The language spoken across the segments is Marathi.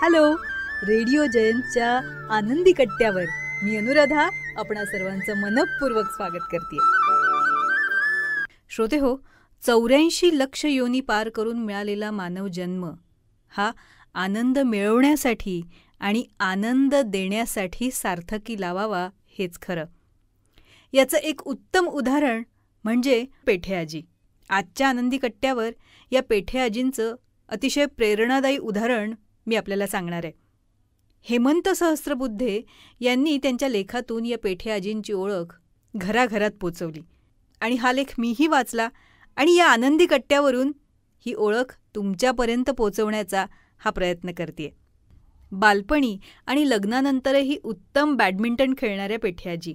हॅलो, रेडिओ जयंतच्या आनंदी कट्ट्यावर मी अनुराधा आपणा सर्वांचं मनपूर्वक स्वागत करते. श्रोते हो, 84 लक्ष योनी पार करून मिळालेला मानव जन्म हा आनंद मिळवण्यासाठी आणि आनंद देण्यासाठी सार्थकी लावावा हेच खरं. याचं एक उत्तम उदाहरण म्हणजे पेठे आजी. आजच्या आनंदी कट्ट्यावर या पेठे आजींचं अतिशय प्रेरणादायी उदाहरण मी आपल्याला सांगणार आहे. हेमंत सहस्त्रबुद्धे यांनी त्यांच्या लेखातून या पेठे आजींची ओळख घराघरात पोचवली आणि हा लेख मीही वाचला आणि या आनंदी कट्ट्यावरून ही ओळख तुमच्यापर्यंत पोचवण्याचा हा प्रयत्न करते. बालपणी आणि लग्नानंतरही उत्तम बॅडमिंटन खेळणाऱ्या पेठे आजी,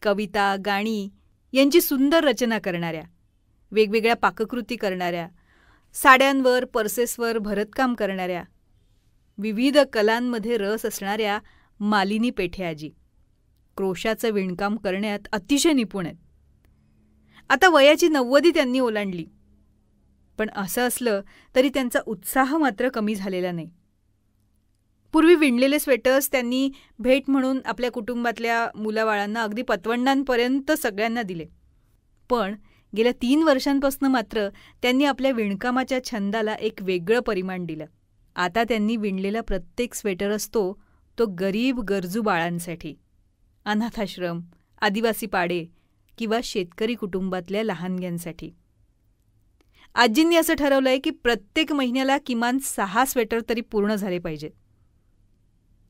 कविता, गाणी यांची सुंदर रचना करणाऱ्या, वेगवेगळ्या पाककृती करणाऱ्या, साड्यांवर पर्सेसवर भरतकाम करणाऱ्या, विविध कलांमध्ये रस असणाऱ्या मालिनी पेठे आजी क्रोशाचं विणकाम करण्यात अतिशय निपुण आहेत. आता वयाची 90 त्यांनी ओलांडली, पण असं असलं तरी त्यांचा उत्साह मात्र कमी झालेला नाही. पूर्वी विणलेले स्वेटर्स त्यांनी भेट म्हणून आपल्या कुटुंबातल्या मुलाबाळांना अगदी पतवंडांपर्यंत सगळ्यांना दिले. पण गेल्या 3 वर्षांपासून मात्र त्यांनी आपल्या विणकामाच्या छंदाला एक वेगळं परिमाण दिलं. आता त्यांनी विणलेला प्रत्येक स्वेटर असतो तो गरीब गरजू बाळांसाठी, अनाथाश्रम, आदिवासी पाडे किंवा शेतकरी कुटुंबातल्या लहानग्यांसाठी. आजींनी असं ठरवलंय की प्रत्येक महिन्याला किमान 6 स्वेटर तरी पूर्ण झाले पाहिजेत.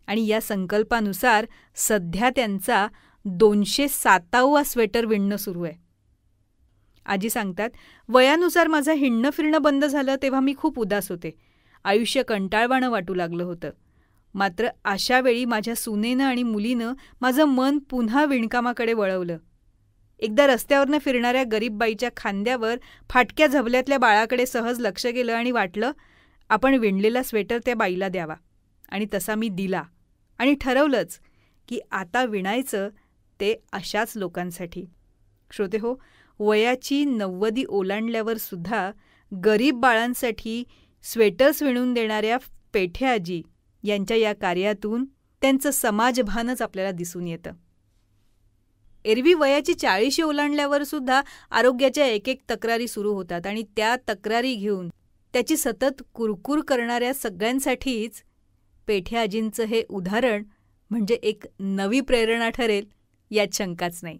आणि या संकल्पानुसार सध्या त्यांचा 207वा स्वेटर विणणं सुरू आहे. आजी सांगतात, वयानुसार माझं हिंडणं फिरणं बंद झालं तेव्हा मी खूप उदास होते. आयुष्य कंटाळवाणं वाटू लागलं होतं. मात्र अशा वेळी माझ्या सुनेनं आणि मुलीनं माझं मन पुन्हा विणकामाकडे वळवलं. एकदा रस्त्यावरनं फिरणाऱ्या गरीब बाईच्या खांद्यावर फाटक्या झबल्यातल्या बाळाकडे सहज लक्ष गेलं आणि वाटलं आपण विणलेला स्वेटर त्या बाईला द्यावा. आणि तसा मी दिला आणि ठरवलंच की आता विणायचं ते अशाच लोकांसाठी. श्रोते हो, वयाची 90 ओलांडल्यावर सुद्धा गरीब बाळांसाठी स्वेटर्स विणून देणाऱ्या पेठे आजी यांच्या या कार्यातून त्यांचं समाजभानच आपल्याला दिसून येतं. एरवी वयाची 40 ओलांडल्यावर सुद्धा आरोग्याच्या एक तक्रारी सुरू होतात आणि त्या तक्रारी घेऊन त्याची सतत कुरकुर करणाऱ्या सगळ्यांसाठीच पेठे आजींचं हे उदाहरण म्हणजे एक नवी प्रेरणा ठरेल यात शंकाच नाही.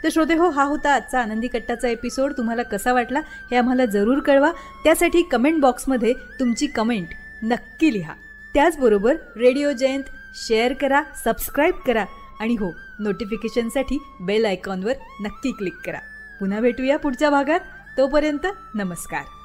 तर श्रोते हो, हा होता आजचा आनंदी कट्टाचा एपिसोड. तुम्हाला कसा वाटला हे आम्हाला जरूर कळवा. त्यासाठी कमेंट बॉक्समध्ये तुमची कमेंट नक्की लिहा. त्याचबरोबर रेडिओ जयंत शेअर करा, सबस्क्राईब करा आणि हो, नोटिफिकेशनसाठी बेल आयकॉनवर नक्की क्लिक करा. पुन्हा भेटूया पुढच्या भागात. तोपर्यंत नमस्कार.